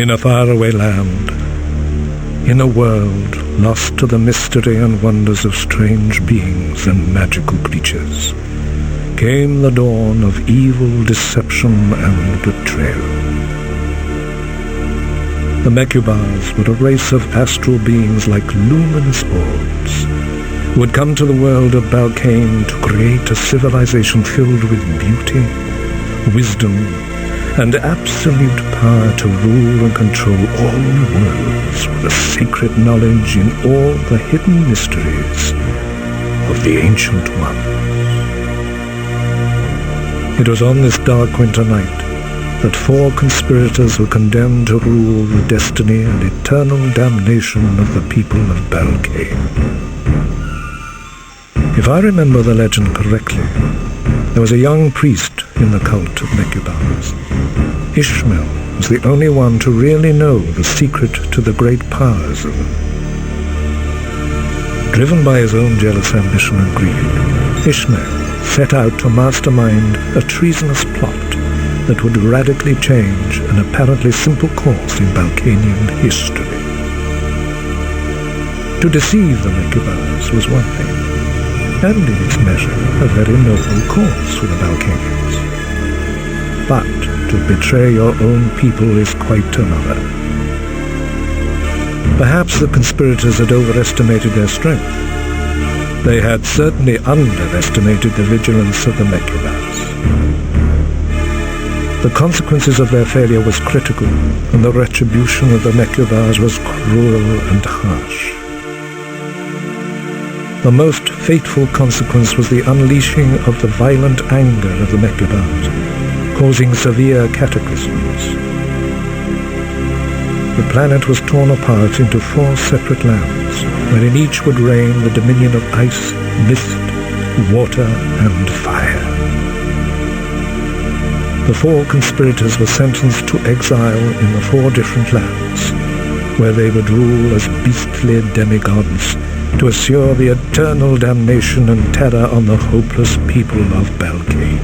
In a faraway land, in a world lost to the mystery and wonders of strange beings and magical creatures, came the dawn of evil deception and betrayal. The Mechubars were a race of astral beings like luminous orbs, who had come to the world of Balkane to create a civilization filled with beauty, wisdom, and absolute power to rule and control all worlds with a secret knowledge in all the hidden mysteries of the Ancient Ones. It was on this dark winter night that 4 conspirators were condemned to rule the destiny and eternal damnation of the people of Balkane. If I remember the legend correctly, there was a young priest in the cult of Mechubars. Ishmael was the only one to really know the secret to the great powers of them. Driven by his own jealous ambition and greed, Ishmael set out to mastermind a treasonous plot that would radically change an apparently simple course in Balkanian history. To deceive the Mechubars was one thing, and in its measure a very noble course for the Balkanians. But to betray your own people is quite another. Perhaps the conspirators had overestimated their strength. They had certainly underestimated the vigilance of the Mechubars. The consequences of their failure was critical, and the retribution of the Mechubars was cruel and harsh. The most fateful consequence was the unleashing of the violent anger of the Mechubars, causing severe cataclysms. The planet was torn apart into 4 separate lands, wherein each would reign the dominion of ice, mist, water, and fire. The 4 conspirators were sentenced to exile in the 4 different lands, where they would rule as beastly demigods to assure the eternal damnation and terror on the hopeless people of Balkane.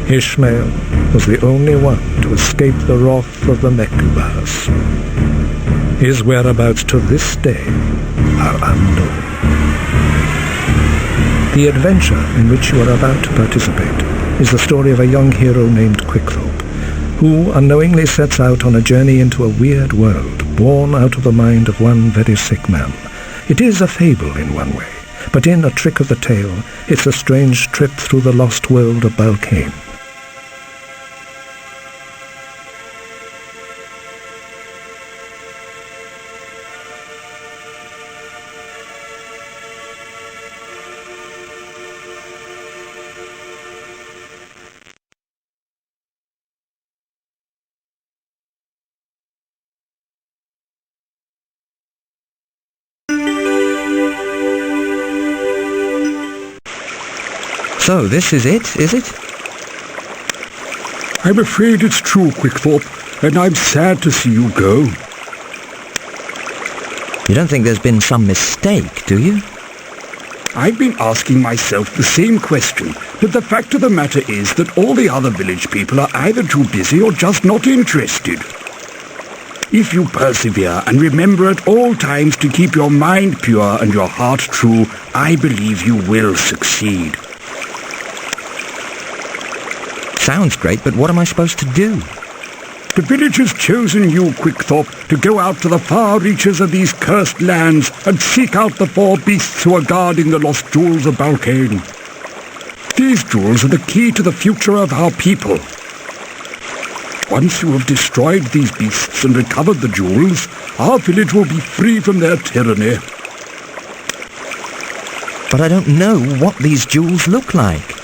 Ishmael was the only one to escape the wrath of the Mechubars. His whereabouts to this day are unknown. The adventure in which you are about to participate is the story of a young hero named Quickthorpe, who unknowingly sets out on a journey into a weird world, born out of the mind of one very sick man. It is a fable in one way, but in A Trick of the Tail, it's a strange trip through the lost world of Balkane. So, this is it, is it? I'm afraid it's true, Quickthorpe, and I'm sad to see you go. You don't think there's been some mistake, do you? I've been asking myself the same question, but the fact of the matter is that all the other village people are either too busy or just not interested. If you persevere and remember at all times to keep your mind pure and your heart true, I believe you will succeed. Sounds great, but what am I supposed to do? The village has chosen you, Quickthorpe, to go out to the far reaches of these cursed lands and seek out the 4 beasts who are guarding the lost jewels of Balkane. These jewels are the key to the future of our people. Once you have destroyed these beasts and recovered the jewels, our village will be free from their tyranny. But I don't know what these jewels look like.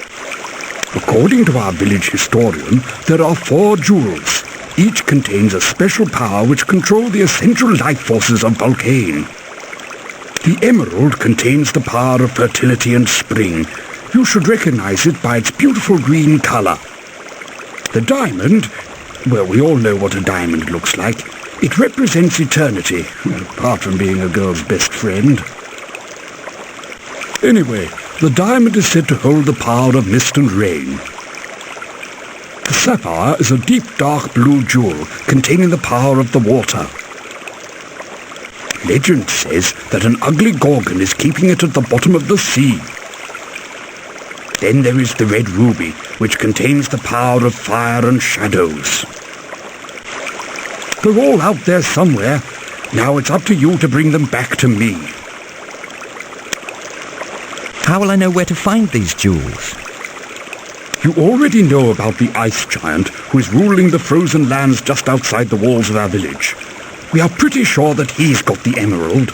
According to our village historian, there are 4 jewels. Each contains a special power which control the essential life forces of Balkane. The emerald contains the power of fertility and spring. You should recognize it by its beautiful green color. The diamond, well, we all know what a diamond looks like. It represents eternity, apart from being a girl's best friend. Anyway, the diamond is said to hold the power of mist and rain. The sapphire is a deep dark blue jewel containing the power of the water. Legend says that an ugly gorgon is keeping it at the bottom of the sea. Then there is the red ruby, which contains the power of fire and shadows. They're all out there somewhere. Now it's up to you to bring them back to me. How will I know where to find these jewels? You already know about the ice giant who is ruling the frozen lands just outside the walls of our village. We are pretty sure that he's got the emerald.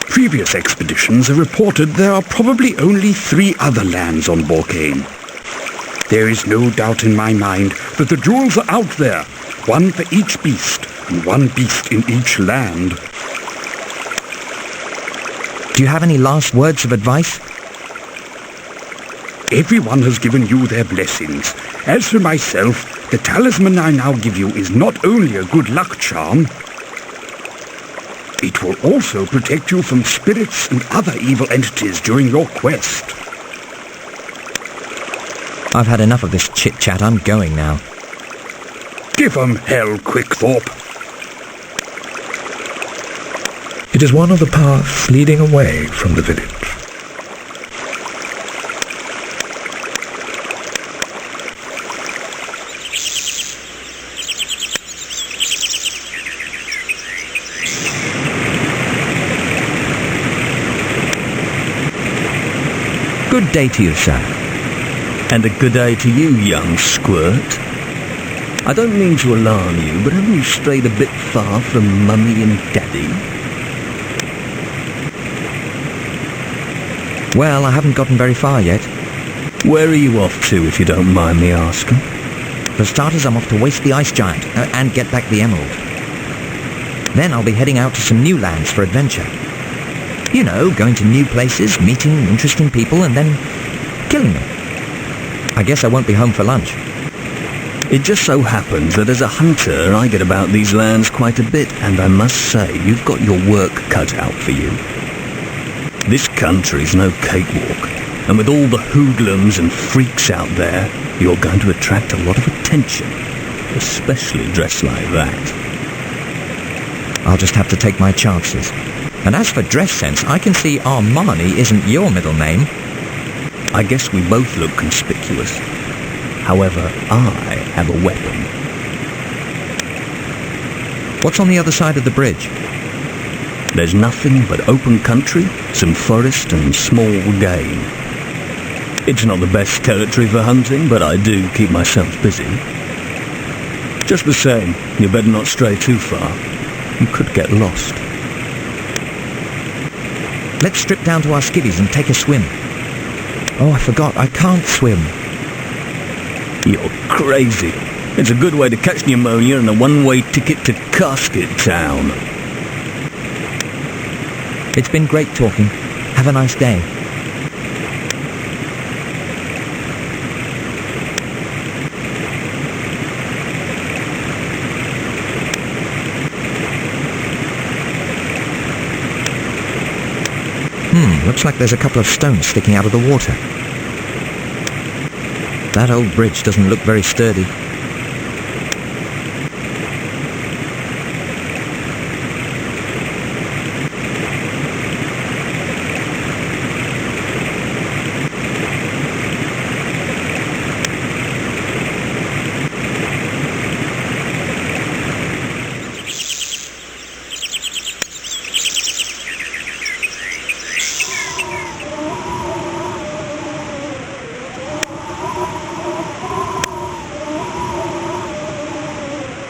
Previous expeditions have reported there are probably only 3 other lands on Volcane. There is no doubt in my mind that the jewels are out there, one for each beast, and one beast in each land. Do you have any last words of advice? Everyone has given you their blessings. As for myself, the talisman I now give you is not only a good luck charm, it will also protect you from spirits and other evil entities during your quest. I've had enough of this chit-chat. I'm going now. Give 'em hell, Quickthorpe. It is one of the paths leading away from the village. Good day to you, sir. And a good day to you, young squirt. I don't mean to alarm you, but haven't you strayed a bit far from Mummy and Daddy? Well, I haven't gotten very far yet. Where are you off to, if you don't mind me asking? For starters, I'm off to waste the ice giant and get back the emerald. Then I'll be heading out to some new lands for adventure. You know, going to new places, meeting interesting people, and then killing them. I guess I won't be home for lunch. It just so happens that as a hunter, I get about these lands quite a bit, and I must say, you've got your work cut out for you. This country's no cakewalk, and with all the hoodlums and freaks out there, you're going to attract a lot of attention, especially dressed like that. I'll just have to take my chances. And as for dress sense, I can see Armani isn't your middle name. I guess we both look conspicuous. However, I have a weapon. What's on the other side of the bridge? There's nothing but open country, some forest and small game. It's not the best territory for hunting, but I do keep myself busy. Just the same, you better not stray too far. You could get lost. Let's strip down to our skivvies and take a swim. Oh, I forgot, I can't swim. You're crazy. It's a good way to catch pneumonia and a one-way ticket to Casket Town. It's been great talking. Have a nice day. Looks like there's a couple of stones sticking out of the water. That old bridge doesn't look very sturdy.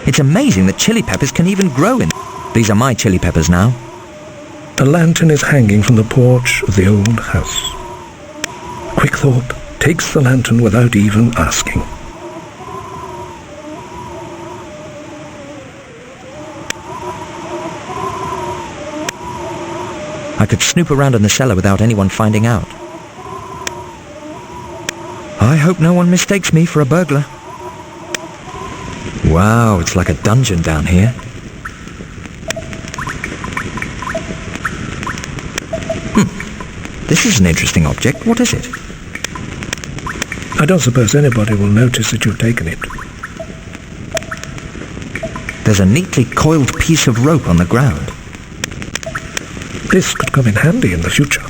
It's amazing that chili peppers can even grow in... These are my chili peppers now. A lantern is hanging from the porch of the old house. Quickthorpe takes the lantern without even asking. I could snoop around in the cellar without anyone finding out. I hope no one mistakes me for a burglar. Wow, it's like a dungeon down here. This is an interesting object. What is it? A I don't suppose anybody will notice that you've taken it. There's a neatly coiled piece of rope on the ground. This could come in handy in the future.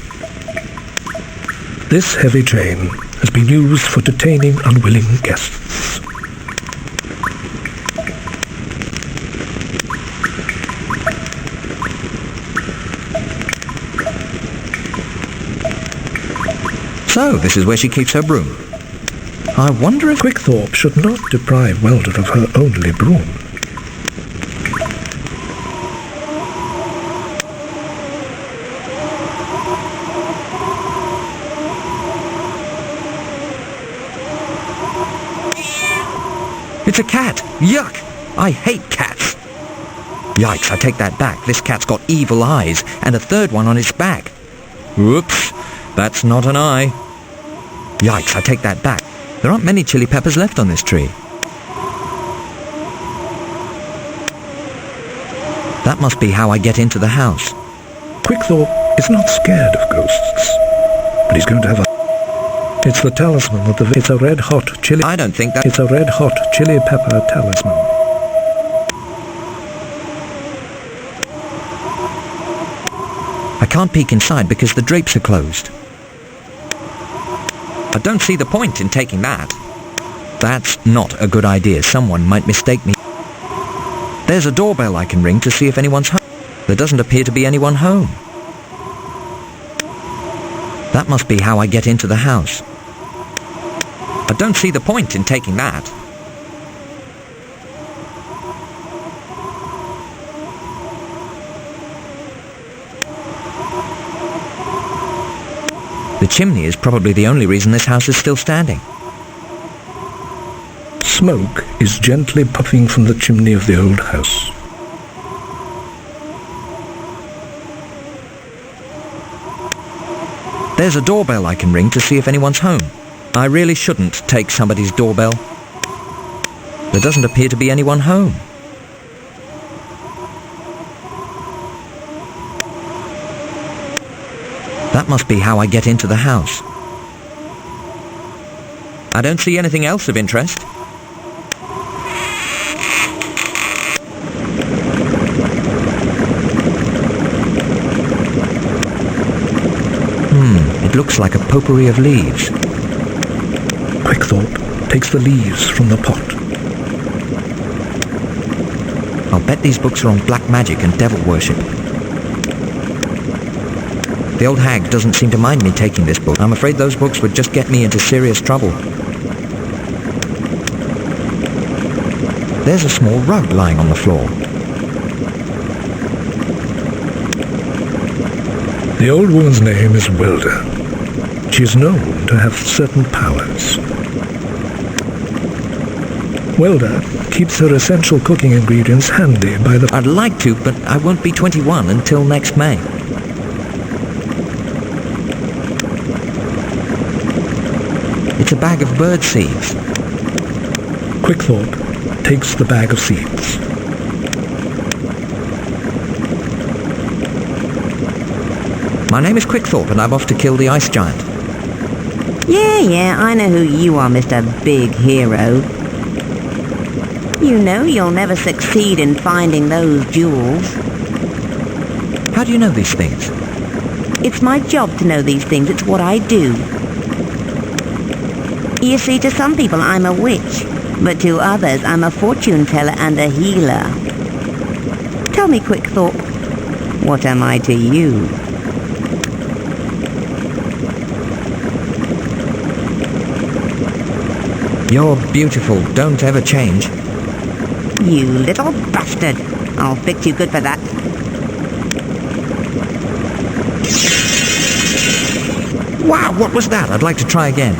This heavy chain has been used for detaining unwilling guests. So, this is where she keeps her broom. I wonder if... Quickthorpe should not deprive Welda of her only broom. It's a cat! Yuck! I hate cats! Yikes, I take that back. This cat's got evil eyes, and a third one on its back. Whoops, that's not an eye. Yikes, I take that back. There aren't many chili peppers left on this tree. That must be how I get into the house. Quickthorpe is not scared of ghosts, but he's going to have a... It's the talisman of the... It's a red-hot chili... I don't think that... It's a red-hot chili pepper talisman. I can't peek inside because the drapes are closed. I don't see the point in taking that. That's not a good idea. Someone might mistake me. There's a doorbell I can ring to see if anyone's home. There doesn't appear to be anyone home. That must be how I get into the house. I don't see the point in taking that. The chimney is probably the only reason this house is still standing. Smoke is gently puffing from the chimney of the old house. There's a doorbell I can ring to see if anyone's home. I really shouldn't take somebody's doorbell. There doesn't appear to be anyone home. That must be how I get into the house. I don't see anything else of interest. It looks like a potpourri of leaves. Quickthorpe takes the leaves from the pot. I'll bet these books are on black magic and devil worship. The old hag doesn't seem to mind me taking this book. I'm afraid those books would just get me into serious trouble. There's a small rug lying on the floor. The old woman's name is Welda. She is known to have certain powers. Welda keeps her essential cooking ingredients handy by the... I'd like to, but I won't be 21 until next May. It's a bag of bird seeds. Quickthorpe takes the bag of seeds. My name is Quickthorpe and I'm off to kill the ice giant. Yeah, I know who you are, Mr. Big Hero. You know you'll never succeed in finding those jewels. How do you know these things? It's my job to know these things. It's what I do. You see, to some people I'm a witch, but to others I'm a fortune teller and a healer. Tell me, Quickthorpe, what am I to you? You're beautiful. Don't ever change. You little bastard. I'll fix you good for that. Wow, what was that? I'd like to try again.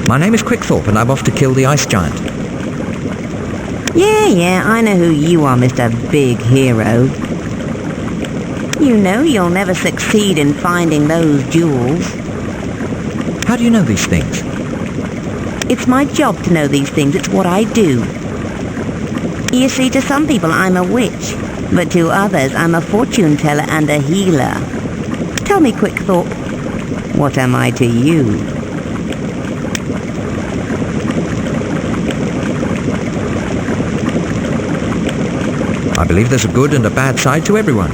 My name is Quickthorpe and I'm off to kill the ice giant. Yeah, I know who you are, Mr. Big Hero. You know you'll never succeed in finding those jewels. How do you know these things? It's my job to know these things. It's what I do. You see, to some people I'm a witch, but to others I'm a fortune teller and a healer. Tell me, Quickthorpe, what am I to you? I believe there's a good and a bad side to everyone.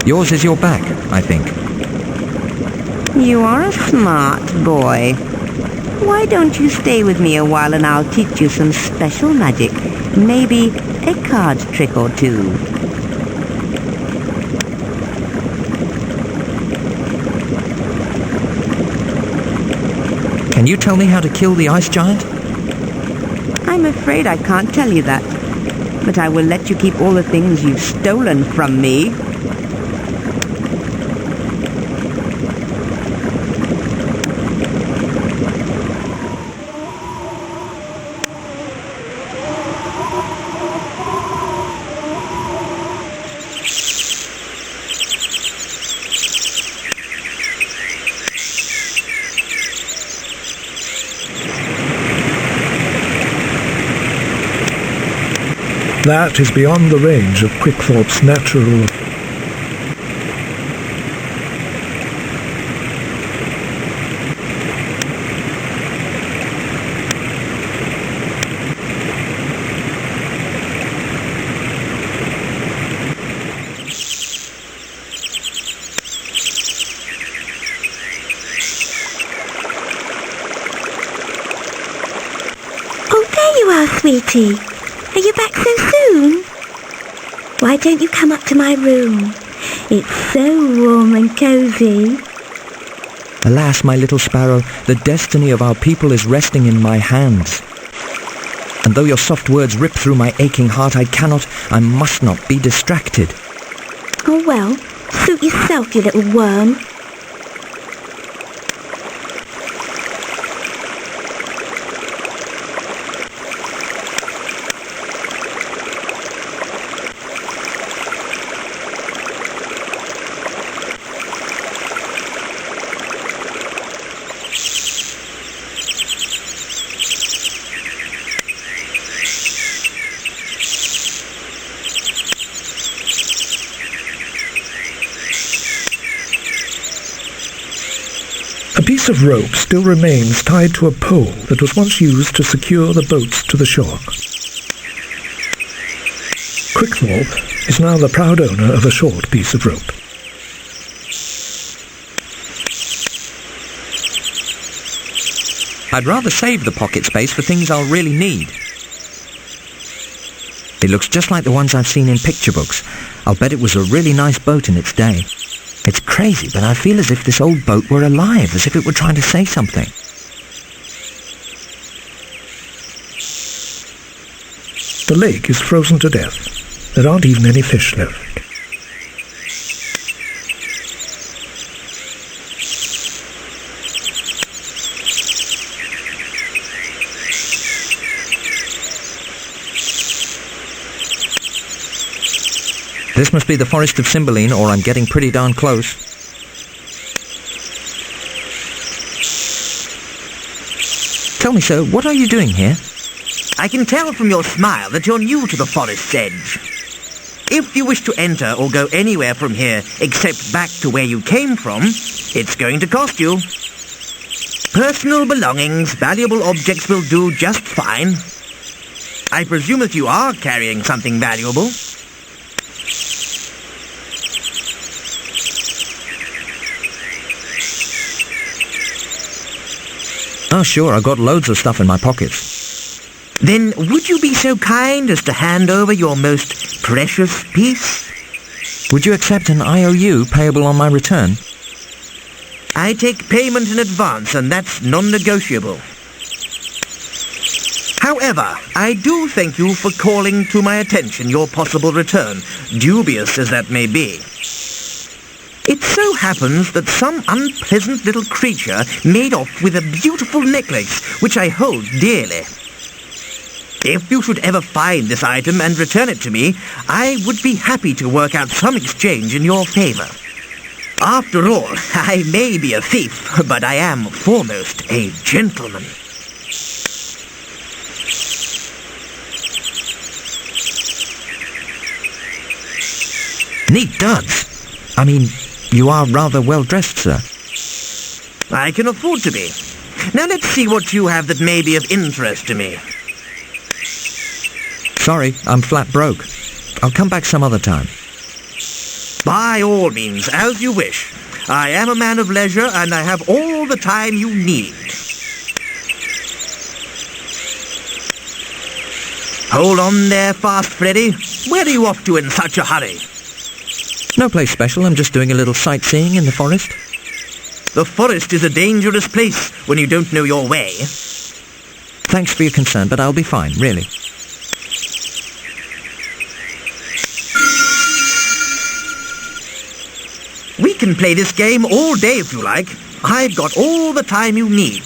Yours is your back, I think. You are a smart boy. Why don't you stay with me a while and I'll teach you some special magic. Maybe a card trick or two. Can you tell me how to kill the ice giant? I'm afraid I can't tell you that, but I will let you keep all the things you've stolen from me. That is beyond the range of Quickthorpe's natural... Oh, there you are, sweetie. Are you back so soon? Why don't you come up to my room? It's so warm and cosy. Alas, my little sparrow, the destiny of our people is resting in my hands. And though your soft words rip through my aching heart, I must not be distracted. Oh well, suit yourself, you little worm. A piece of rope still remains tied to a pole that was once used to secure the boats to the shore. Quickthorpe is now the proud owner of a short piece of rope. I'd rather save the pocket space for things I'll really need. It looks just like the ones I've seen in picture books. I'll bet it was a really nice boat in its day. It's crazy, but I feel as if this old boat were alive, as if it were trying to say something. The lake is frozen to death. There aren't even any fish left. This must be the forest of Cymbeline, or I'm getting pretty darn close. Tell me, sir, what are you doing here? I can tell from your smile that you're new to the forest's edge. If you wish to enter or go anywhere from here except back to where you came from, it's going to cost you. Personal belongings, valuable objects will do just fine. I presume that you are carrying something valuable. Oh, sure, I've got loads of stuff in my pockets. Then would you be so kind as to hand over your most precious piece? Would you accept an IOU payable on my return? I take payment in advance, and that's non-negotiable. However, I do thank you for calling to my attention your possible return, dubious as that may be. It so happens that some unpleasant little creature made off with a beautiful necklace, which I hold dearly. If you should ever find this item and return it to me, I would be happy to work out some exchange in your favor. After all, I may be a thief, but I am foremost a gentleman. Neat duds. I mean, you are rather well dressed, sir. I can afford to be. Now let's see what you have that may be of interest to me. Sorry, I'm flat broke. I'll come back some other time. By all means, as you wish. I am a man of leisure, and I have all the time you need. Hold on there fast, Freddy. Where are you off to in such a hurry? No place special, I'm just doing a little sightseeing in the forest. The forest is a dangerous place when you don't know your way. Thanks for your concern, but I'll be fine, really. We can play this game all day if you like. I've got all the time you need.